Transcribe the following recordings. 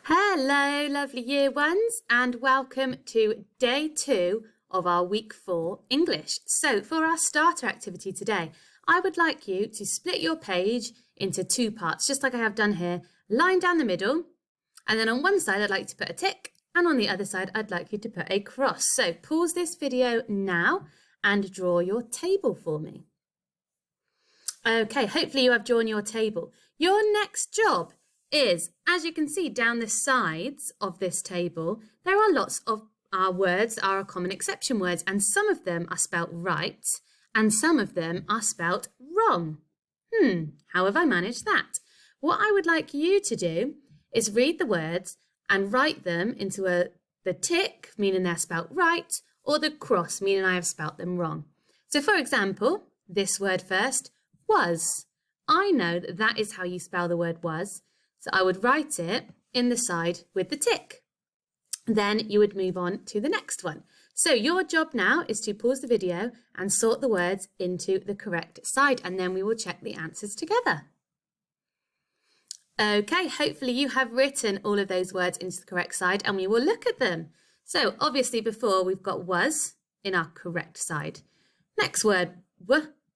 Hello, lovely year ones, and welcome to day 2 of our week 4 English. So for our starter activity today, I would like you to split your page into 2 parts, just like I have done here, line down the middle, and then on one side I'd like to put a tick, and on the other side I'd like you to put a cross. So pause this video now and draw your table for me. Okay, hopefully you have drawn your table. Your next job is, as you can see down the sides of this table, there are lots of our words that are our common exception words, and some of them are spelt right and some of them are spelt wrong. How have I managed that? What I would like you to do is read the words and write them into the tick, meaning they're spelt right, or the cross, meaning I have spelt them wrong. So for example, this word first, was. I know that that is how you spell the word was, so I would write it in the side with the tick. Then you would move on to the next one. So your job now is to pause the video and sort the words into the correct side, and then we will check the answers together. Okay, hopefully you have written all of those words into the correct side and we will look at them. So obviously before we've got was in our correct side. Next word,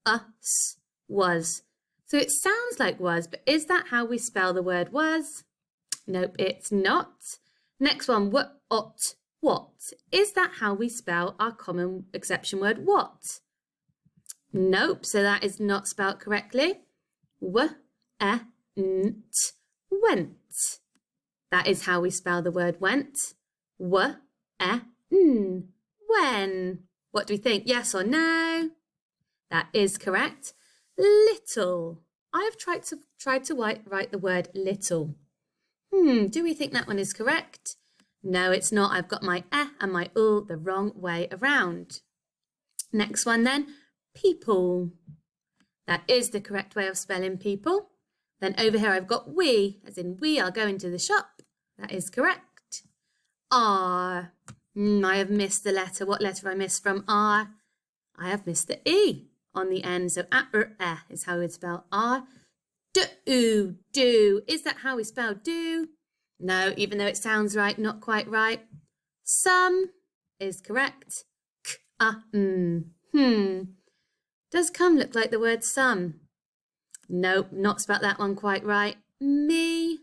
us. Was. So it sounds like was, but is that how we spell the word was? Nope, it's not. Next one, what. Is that how we spell our common exception word what? Nope, so that is not spelled correctly. Went. That is how we spell the word went. When. What do we think? Yes or no? That is correct. Little. I have tried to write the word little. Do we think that one is correct? No, it's not. I've got my and my the wrong way around. Next one then, people. That is the correct way of spelling people. Then over here I've got we, as in we are going to the shop. That is correct. Are. I have missed the letter. What letter have I missed from are? I have missed the E on the end, so is how we would spell are. Do. Is that how we spell do? No, even though it sounds right, not quite right. Some is correct. Does come look like the word some? Nope, not spelt that one quite right. Me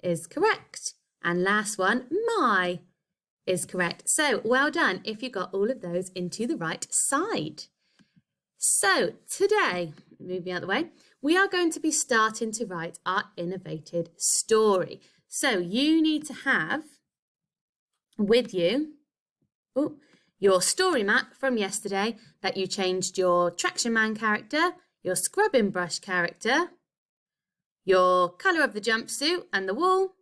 is correct. And last one, my is correct. So well done if you got all of those into the right side. So today, moving out of the way, we are going to be starting to write our innovated story. So you need to have with you your story map from yesterday that you changed your Traction Man character, your Scrubbing Brush character, your colour of the jumpsuit and the wall,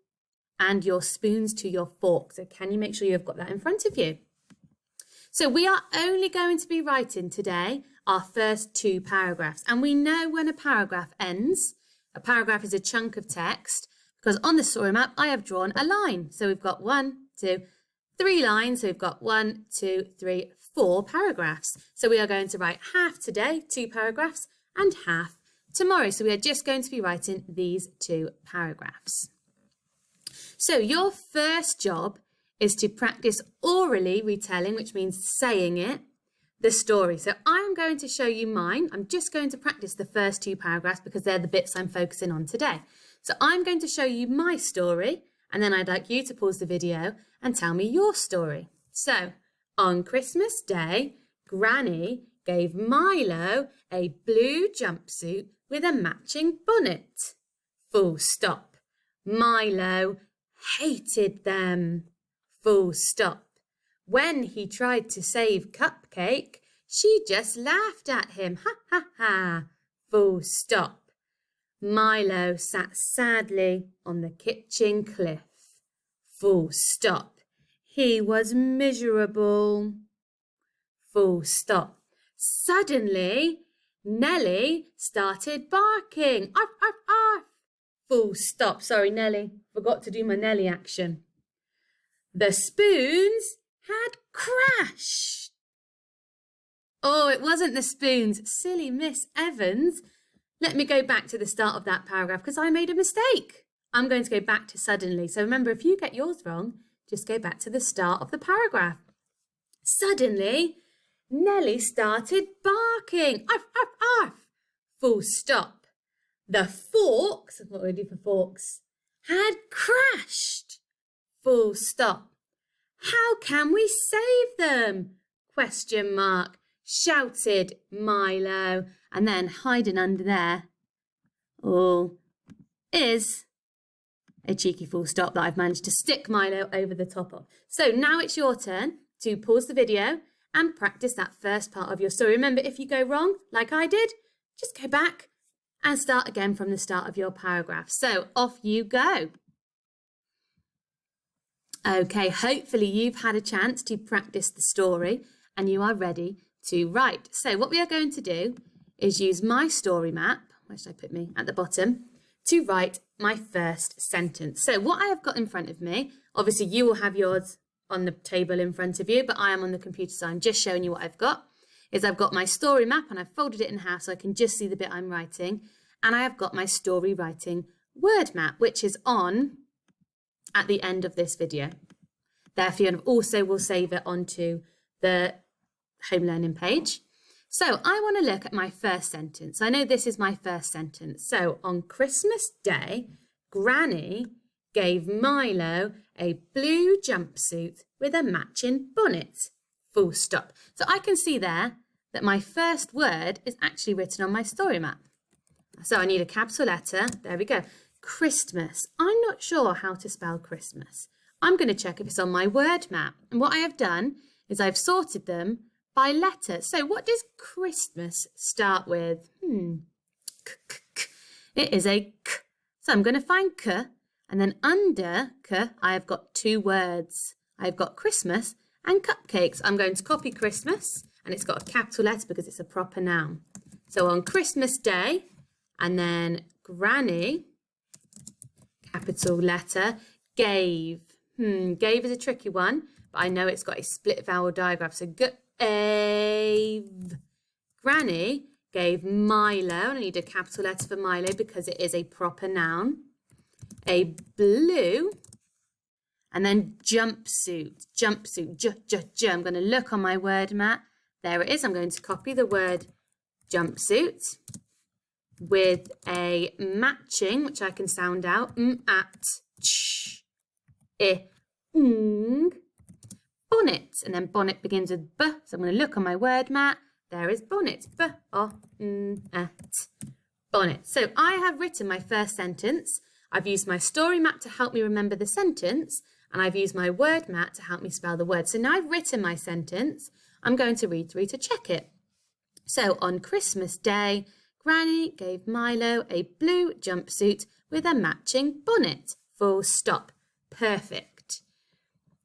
and your spoons to your fork. So can you make sure you've got that in front of you? So we are only going to be writing today our first 2 paragraphs. And we know when a paragraph ends. A paragraph is a chunk of text because on the story map, I have drawn a line. So we've got 1, 2, 3 lines. So we've got 1, 2, 3, 4 paragraphs. So we are going to write half today, 2 paragraphs, and half tomorrow. So we are just going to be writing these 2 paragraphs. So your first job is to practice orally retelling, which means saying it, the story. So I'm going to show you mine. I'm just going to practice the first 2 paragraphs because they're the bits I'm focusing on today. So I'm going to show you my story, and then I'd like you to pause the video and tell me your story. So on Christmas Day, Granny gave Milo a blue jumpsuit with a matching bonnet. Full stop. Milo hated them. Full stop. When he tried to save Cupcake, she just laughed at him. Ha ha ha. Full stop. Milo sat sadly on the kitchen cliff. Full stop. He was miserable. Full stop. Suddenly, Nellie started barking. Arf, arf, arf. Full stop. Sorry, Nellie. Forgot to do my Nellie action. The spoons had crashed. Oh, it wasn't the spoons. Silly Miss Evans. Let me go back to the start of that paragraph because I made a mistake. I'm going to go back to suddenly. So remember, if you get yours wrong, just go back to the start of the paragraph. Suddenly, Nellie started barking. Arf, arf, arf. Full stop. The forks, what do we do for forks, had crashed. Full stop. How can we save them? Question mark. Shouted Milo. And then hiding under there, is a cheeky full stop that I've managed to stick Milo over the top of. So now it's your turn to pause the video and practice that first part of your story. Remember, if you go wrong, like I did, just go back and start again from the start of your paragraph. So off you go. Okay, hopefully you've had a chance to practice the story and you are ready to write. So what we are going to do is use my story map, where should I put me, at the bottom, to write my first sentence. So what I have got in front of me, obviously you will have yours on the table in front of you, but I am on the computer, so I'm just showing you what I've got, is I've got my story map and I've folded it in half so I can just see the bit I'm writing. And I have got my story writing word map, which is on at the end of this video. Therefore, you also will save it onto the home learning page. So I want to look at my first sentence. I know this is my first sentence. So on Christmas Day, Granny gave Milo a blue jumpsuit with a matching bonnet. Full stop. So I can see there that my first word is actually written on my story map. So I need a capital letter. There we go. Christmas. I'm not sure how to spell Christmas. I'm going to check if it's on my word map. And what I have done is I've sorted them by letter. So what does Christmas start with? It is a K. So I'm going to find K, and then under K, I have got two words. I've got Christmas and cupcakes. I'm going to copy Christmas, and it's got a capital letter because it's a proper noun. So on Christmas Day, and then Granny, capital letter, gave. Gave is a tricky one, but I know it's got a split vowel digraph. So gave. Granny gave Milo, and I need a capital letter for Milo because it is a proper noun, a blue, and then jumpsuit, I'm going to look on my word map. There it is. I'm going to copy the word jumpsuit with a matching, which I can sound out, bonnet, and then bonnet begins with b, so I'm going to look on my word mat. There is bonnet, bonnet. So I have written my first sentence. I've used my story map to help me remember the sentence, and I've used my word mat to help me spell the word. So now I've written my sentence, I'm going to read through to check it. So on Christmas Day, Granny gave Milo a blue jumpsuit with a matching bonnet. Full stop. Perfect.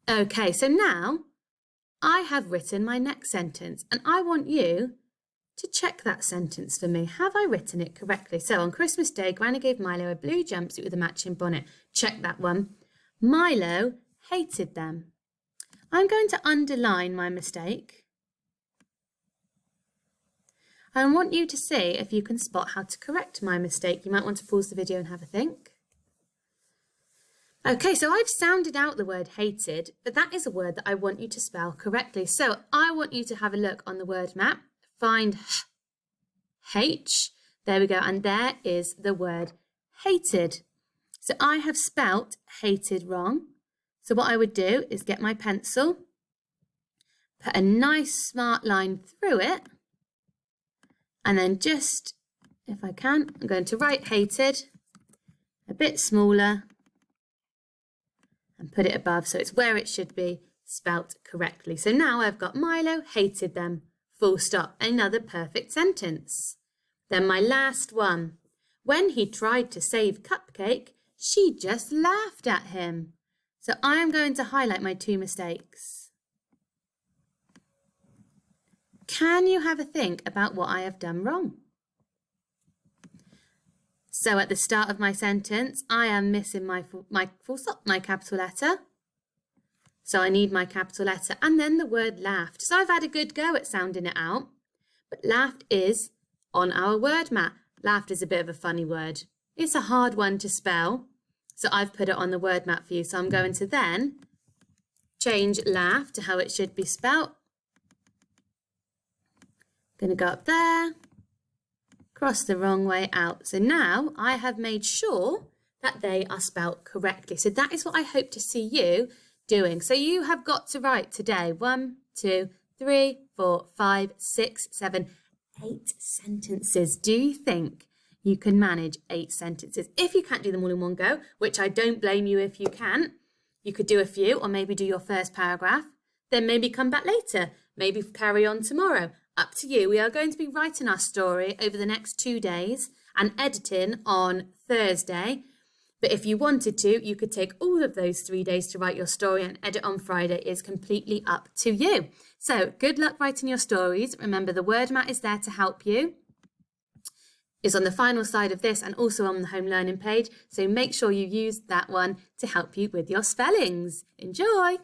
Okay, so now I have written my next sentence and I want you to check that sentence for me. Have I written it correctly? So on Christmas Day, Granny gave Milo a blue jumpsuit with a matching bonnet. Check that one. Milo hated them. I'm going to underline my mistake. I want you to see if you can spot how to correct my mistake. You might want to pause the video and have a think. Okay, so I've sounded out the word hated, but that is a word that I want you to spell correctly. So I want you to have a look on the word map, find H, there we go, and there is the word hated. So I have spelt hated wrong. So what I would do is get my pencil, put a nice smart line through it, and then just, if I can, I'm going to write hated a bit smaller and put it above so it's where it should be spelt correctly. So now I've got Milo hated them, full stop. Another perfect sentence. Then my last one. When he tried to save Cupcake, she just laughed at him. So I am going to highlight my two mistakes. Can you have a think about what I have done wrong? So at the start of my sentence, I am missing my full stop, my capital letter. So I need my capital letter and then the word laughed. So I've had a good go at sounding it out, but laughed is on our word map. Laughed is a bit of a funny word. It's a hard one to spell. So I've put it on the word map for you. So I'm going to then change laugh to how it should be spelt. Going to go up there, cross the wrong way out. So now I have made sure that they are spelt correctly. So that is what I hope to see you doing. So you have got to write today 1, 2, 3, 4, 5, 6, 7, 8 sentences. Do you think you can manage 8 sentences? If you can't do them all in one go, which I don't blame you if you can't, you could do a few or maybe do your first paragraph, then maybe come back later, maybe carry on tomorrow. Up to you. We are going to be writing our story over the next 2 days and editing on Thursday. But if you wanted to, you could take all of those 3 days to write your story and edit on Friday. Is completely up to you. So good luck writing your stories. Remember, the word mat is there to help you. It's on the final side of this and also on the home learning page. So make sure you use that one to help you with your spellings. Enjoy!